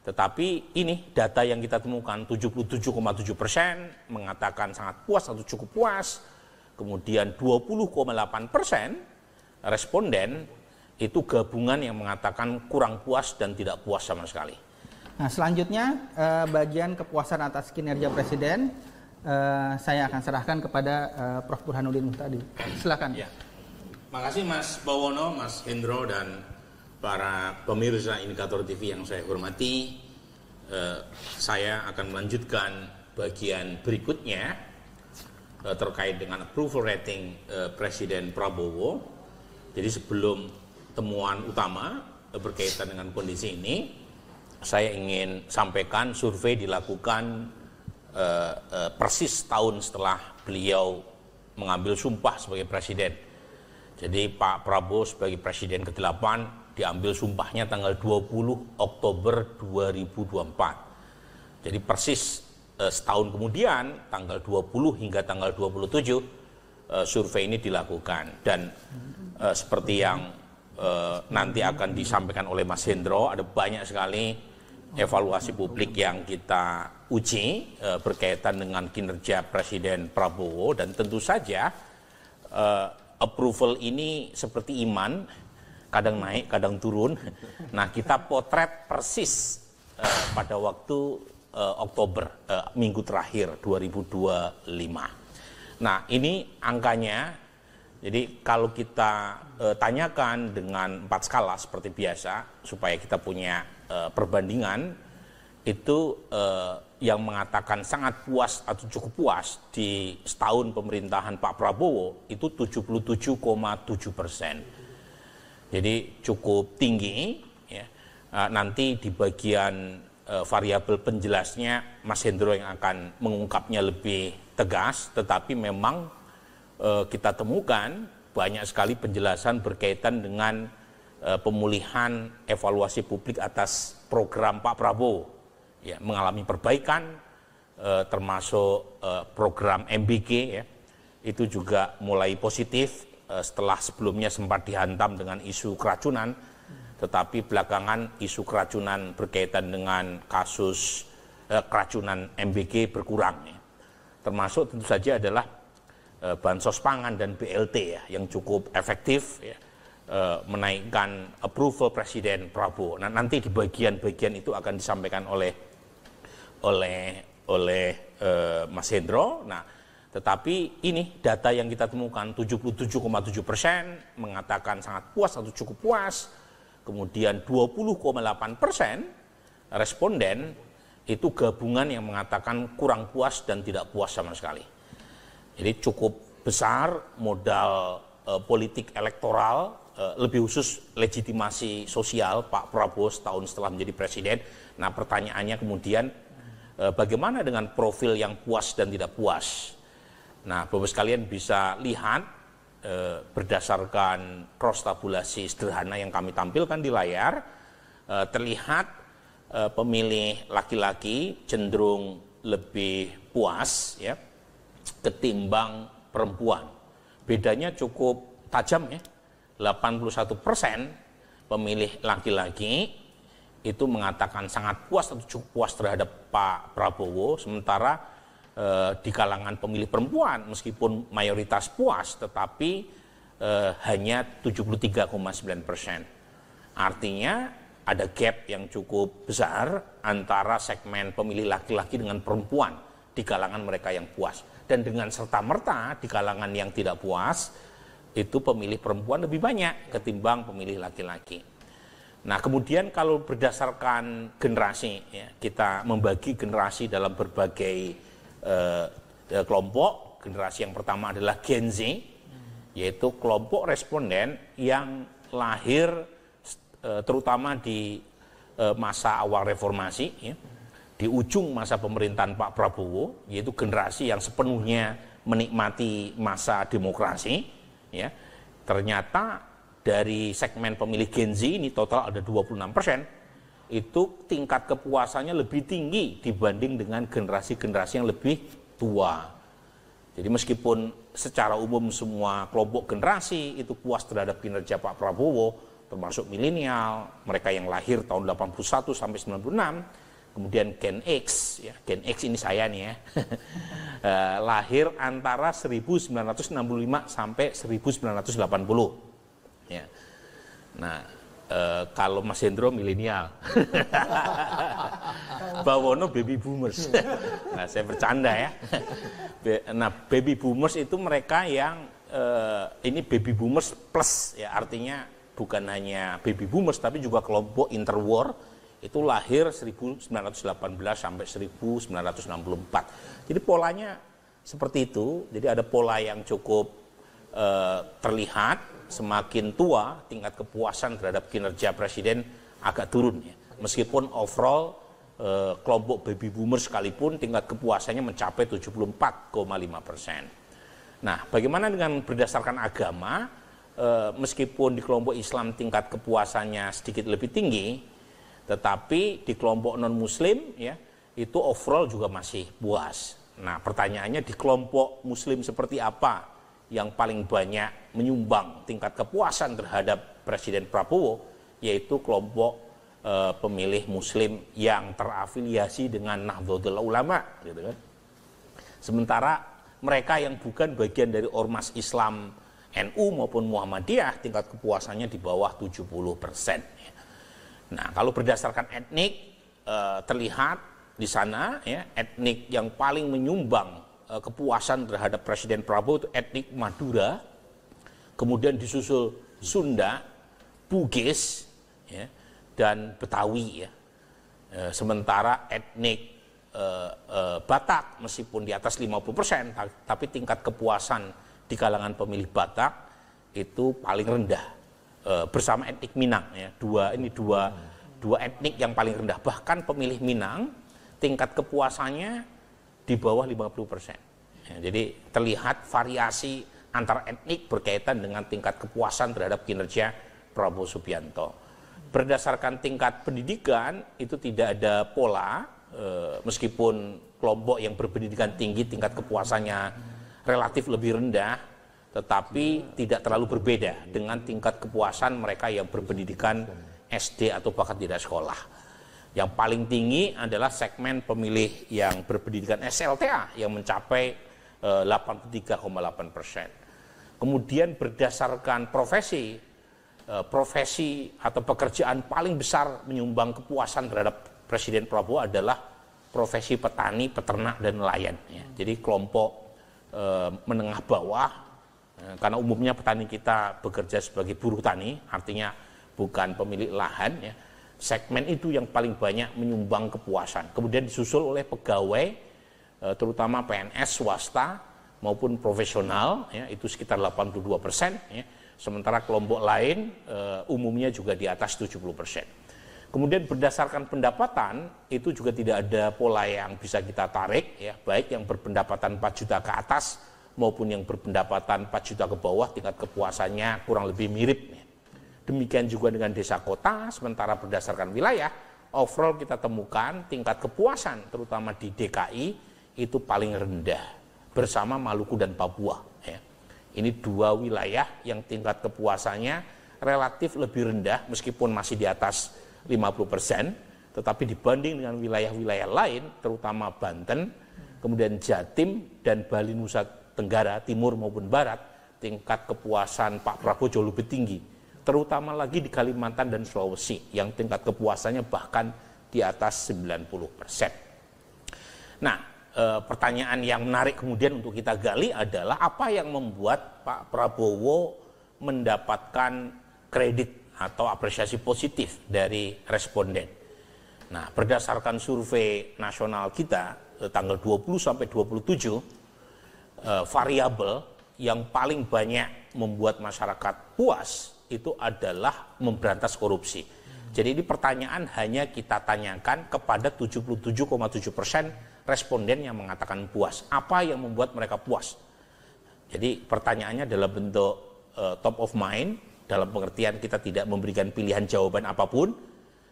Tetapi ini data yang kita temukan 77,7% mengatakan sangat puas atau cukup puas. Kemudian 20,8% responden itu gabungan yang mengatakan kurang puas dan tidak puas sama sekali. Nah, selanjutnya bagian kepuasan atas kinerja Presiden saya akan serahkan kepada Prof. Burhanuddin Muhtadi. Silakan. Ya. Makasih Mas Bawono, Mas Hendro, dan para pemirsa Indikator TV yang saya hormati. Saya akan melanjutkan bagian berikutnya terkait dengan approval rating Presiden Prabowo. Jadi sebelum temuan utama berkaitan dengan kondisi ini, saya ingin sampaikan survei dilakukan persis tahun setelah beliau mengambil sumpah sebagai presiden. Jadi Pak Prabowo sebagai presiden ke-8 diambil sumpahnya tanggal 20 Oktober 2024. Jadi persis setahun kemudian tanggal 20 hingga tanggal 27 survei ini dilakukan. Dan seperti yang nanti akan disampaikan oleh Mas Hendro, ada banyak sekali evaluasi publik yang kita uji berkaitan dengan kinerja Presiden Prabowo, dan tentu saja approval ini seperti iman, kadang naik, kadang turun. Nah, kita potret persis pada waktu Oktober, minggu terakhir 2025. Nah, ini angkanya. Jadi kalau kita tanyakan dengan 4 skala seperti biasa, supaya kita punya perbandingan, itu yang mengatakan sangat puas atau cukup puas di setahun pemerintahan Pak Prabowo itu 77,7%. Jadi cukup tinggi. Ya. Nanti di bagian variabel penjelasnya Mas Hendro yang akan mengungkapnya lebih tegas, tetapi memang kita temukan banyak sekali penjelasan berkaitan dengan pemulihan evaluasi publik atas program Pak Prabowo. Ya, mengalami perbaikan, termasuk program MBG, ya, itu juga mulai positif setelah sebelumnya sempat dihantam dengan isu keracunan, tetapi belakangan isu keracunan berkaitan dengan kasus keracunan MBG berkurang, ya. Termasuk tentu saja adalah bansos pangan dan BLT, ya, yang cukup efektif, ya, menaikkan approval Presiden Prabowo. Nah, nanti di bagian-bagian itu akan disampaikan oleh Mas Hendro. Nah, tetapi ini data yang kita temukan 77,7% mengatakan sangat puas atau cukup puas. Kemudian 20,8% responden itu gabungan yang mengatakan kurang puas dan tidak puas sama sekali. Jadi cukup besar modal politik elektoral, lebih khusus legitimasi sosial Pak Prabowo setahun setelah menjadi presiden. Nah, pertanyaannya kemudian bagaimana dengan profil yang puas dan tidak puas? Nah, Bapak sekalian bisa lihat berdasarkan cross tabulasi sederhana yang kami tampilkan di layar, terlihat pemilih laki-laki cenderung lebih puas, ya, ketimbang perempuan. Bedanya cukup tajam, ya. 81% pemilih laki-laki itu mengatakan sangat puas atau cukup puas terhadap Pak Prabowo, sementara di kalangan pemilih perempuan meskipun mayoritas puas tetapi hanya 73,9%. Artinya ada gap yang cukup besar antara segmen pemilih laki-laki dengan perempuan di kalangan mereka yang puas, dan dengan serta-merta di kalangan yang tidak puas itu pemilih perempuan lebih banyak ketimbang pemilih laki-laki. Nah, kemudian kalau berdasarkan generasi, ya, kita membagi generasi dalam berbagai kelompok. Generasi yang pertama adalah Gen Z, yaitu kelompok responden yang lahir terutama di masa awal reformasi, ya, di ujung masa pemerintahan Pak Prabowo, yaitu generasi yang sepenuhnya menikmati masa demokrasi, ya. Ternyata dari segmen pemilih Gen Z ini total ada 26%, itu tingkat kepuasannya lebih tinggi dibanding dengan generasi-generasi yang lebih tua. Jadi meskipun secara umum semua kelompok generasi itu puas terhadap kinerja Pak Prabowo, termasuk milenial, mereka yang lahir tahun 81 sampai 96, kemudian Gen X, ya, Gen X ini saya nih ya, lahir antara 1965 sampai 1980. Ya. Nah, kalau Mas Hendro milenial, Bawono baby boomers. Nah, saya bercanda ya. Nah, baby boomers itu mereka yang ini baby boomers plus, ya, artinya bukan hanya baby boomers tapi juga kelompok interwar itu lahir 1918 sampai 1964. Jadi polanya seperti itu. Jadi ada pola yang cukup terlihat. Semakin tua, tingkat kepuasan terhadap kinerja presiden agak turun ya. Meskipun overall kelompok baby boomers sekalipun tingkat kepuasannya mencapai 74,5%. Nah, bagaimana dengan berdasarkan agama? Meskipun di kelompok Islam tingkat kepuasannya sedikit lebih tinggi, tetapi di kelompok non-Muslim ya itu overall juga masih puas. Nah, pertanyaannya di kelompok Muslim seperti apa yang paling banyak menyumbang tingkat kepuasan terhadap Presiden Prabowo, yaitu kelompok pemilih Muslim yang terafiliasi dengan Nahdlatul Ulama, gitu kan. Sementara mereka yang bukan bagian dari ormas Islam NU maupun Muhammadiyah tingkat kepuasannya di bawah 70%. Nah, kalau berdasarkan etnik terlihat di sana ya, etnik yang paling menyumbang kepuasan terhadap Presiden Prabowo itu etnik Madura, kemudian disusul Sunda, Bugis, ya, dan Betawi. Ya. Sementara etnik Batak meskipun di atas 50%, tapi tingkat kepuasan di kalangan pemilih Batak itu paling rendah bersama etnik Minang. Ya. Dua etnik yang paling rendah. Bahkan pemilih Minang tingkat kepuasannya di bawah 50%. Ya, jadi terlihat variasi antar etnik berkaitan dengan tingkat kepuasan terhadap kinerja Prabowo Subianto. Berdasarkan tingkat pendidikan itu tidak ada pola, meskipun kelompok yang berpendidikan tinggi tingkat kepuasannya relatif lebih rendah, tetapi tidak terlalu berbeda dengan tingkat kepuasan mereka yang berpendidikan SD atau bahkan tidak sekolah. Yang paling tinggi adalah segmen pemilih yang berpendidikan SLTA yang mencapai 83,8%. Kemudian berdasarkan profesi atau pekerjaan paling besar menyumbang kepuasan terhadap Presiden Prabowo adalah profesi petani, peternak, dan nelayan. Ya. Jadi kelompok menengah bawah, karena umumnya petani kita bekerja sebagai buruh tani, artinya bukan pemilik lahan, ya. Segmen itu yang paling banyak menyumbang kepuasan. Kemudian disusul oleh pegawai, terutama PNS swasta maupun profesional, ya, itu sekitar 82%. Ya. Sementara kelompok lain umumnya juga di atas 70%. Kemudian berdasarkan pendapatan, itu juga tidak ada pola yang bisa kita tarik, ya, baik yang berpendapatan 4 juta ke atas maupun yang berpendapatan 4 juta ke bawah, tingkat kepuasannya kurang lebih mirip. Ya. Demikian juga dengan desa kota, sementara berdasarkan wilayah, overall kita temukan tingkat kepuasan, terutama di DKI, itu paling rendah, bersama Maluku dan Papua. Ya. Ini dua wilayah yang tingkat kepuasannya relatif lebih rendah, meskipun masih di atas 50%, tetapi dibanding dengan wilayah-wilayah lain, terutama Banten, kemudian Jatim, dan Bali Nusa Tenggara, Timur maupun Barat, tingkat kepuasan Pak Prabowo jauh lebih tinggi. Terutama lagi di Kalimantan dan Sulawesi yang tingkat kepuasannya bahkan di atas 90%. Nah, pertanyaan yang menarik kemudian untuk kita gali adalah apa yang membuat Pak Prabowo mendapatkan kredit atau apresiasi positif dari responden. Nah, berdasarkan survei nasional kita tanggal 20 sampai 27, variabel yang paling banyak membuat masyarakat puas itu adalah memberantas korupsi. Jadi ini pertanyaan hanya kita tanyakan kepada 77,7% responden yang mengatakan puas. Apa yang membuat mereka puas? Jadi pertanyaannya dalam bentuk top of mind, dalam pengertian kita tidak memberikan pilihan jawaban apapun.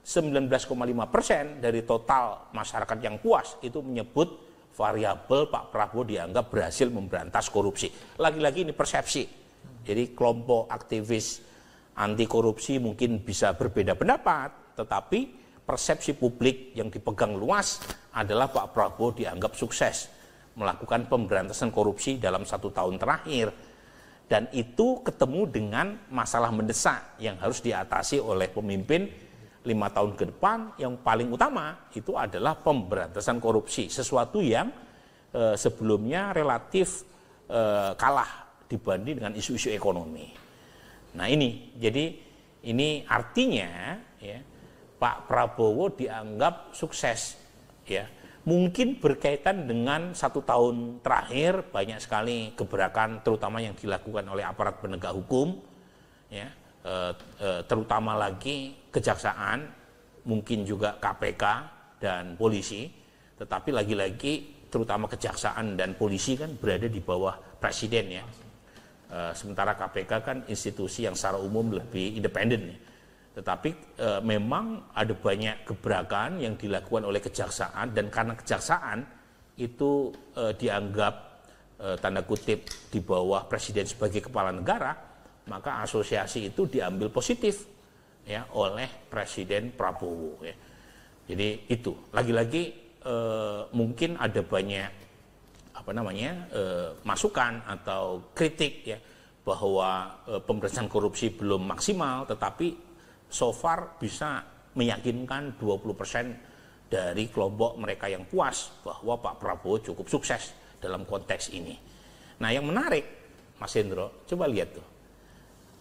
19,5% dari total masyarakat yang puas itu menyebut variabel Pak Prabowo dianggap berhasil memberantas korupsi. Lagi-lagi ini persepsi. Jadi kelompok aktivis anti korupsi mungkin bisa berbeda pendapat, tetapi persepsi publik yang dipegang luas adalah Pak Prabowo dianggap sukses melakukan pemberantasan korupsi dalam 1 tahun terakhir. Dan itu ketemu dengan masalah mendesak yang harus diatasi oleh pemimpin 5 tahun ke depan. Yang paling utama itu adalah pemberantasan korupsi, sesuatu yang sebelumnya relatif kalah dibanding dengan isu-isu ekonomi. Nah ini, jadi ini artinya ya, Pak Prabowo dianggap sukses, ya. Mungkin berkaitan dengan 1 tahun terakhir banyak sekali gebrakan, terutama yang dilakukan oleh aparat penegak hukum, ya, terutama lagi kejaksaan, mungkin juga KPK dan polisi. Tetapi lagi-lagi terutama kejaksaan dan polisi kan berada di bawah presiden, ya. Sementara KPK kan institusi yang secara umum lebih independen, ya. Tetapi memang ada banyak gebrakan yang dilakukan oleh kejaksaan, dan karena kejaksaan itu dianggap tanda kutip di bawah presiden sebagai kepala negara, maka asosiasi itu diambil positif, ya, oleh Presiden Prabowo, ya. Jadi itu lagi-lagi mungkin ada banyak masukan atau kritik, ya, bahwa pemberantasan korupsi belum maksimal, tetapi so far bisa meyakinkan 20% dari kelompok mereka yang puas bahwa Pak Prabowo cukup sukses dalam konteks ini. Nah yang menarik, Mas Hendro, coba lihat tuh.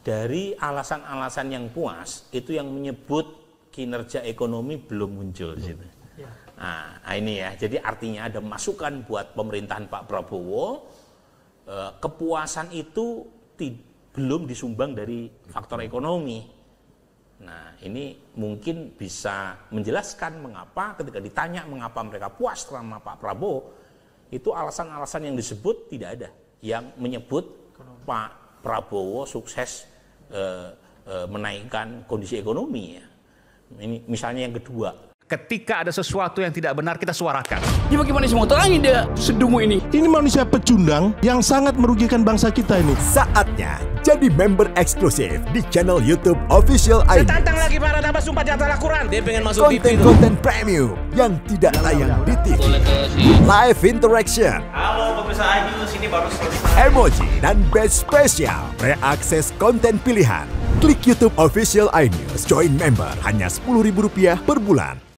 Dari alasan-alasan yang puas, itu yang menyebut kinerja ekonomi belum muncul di situ. Nah ini ya, jadi artinya ada masukan buat pemerintahan Pak Prabowo, kepuasan itu belum disumbang dari faktor ekonomi. Nah ini mungkin bisa menjelaskan mengapa ketika ditanya mengapa mereka puas sama Pak Prabowo, itu alasan-alasan yang disebut tidak ada yang menyebut Pak Prabowo sukses menaikkan kondisi ekonomi, ya. Ini misalnya yang kedua. Ketika ada sesuatu yang tidak benar, kita suarakan. Ya bagaimana semua terangin dia sedumu ini? Ini manusia pecundang yang sangat merugikan bangsa kita ini. Saatnya jadi member eksklusif di channel YouTube Official ID. Tantang lagi para nambah sumpah di antara Al-Quran. Dia pengen masuk TV. Konten-konten premium yang tidak tayang di TV. Live interaction. Halo pemirsa Ayu, sini baru selesai. Emoji dan badge spesial. Reakses konten pilihan. Klik YouTube Official iNews. Join member hanya Rp10.000 per bulan.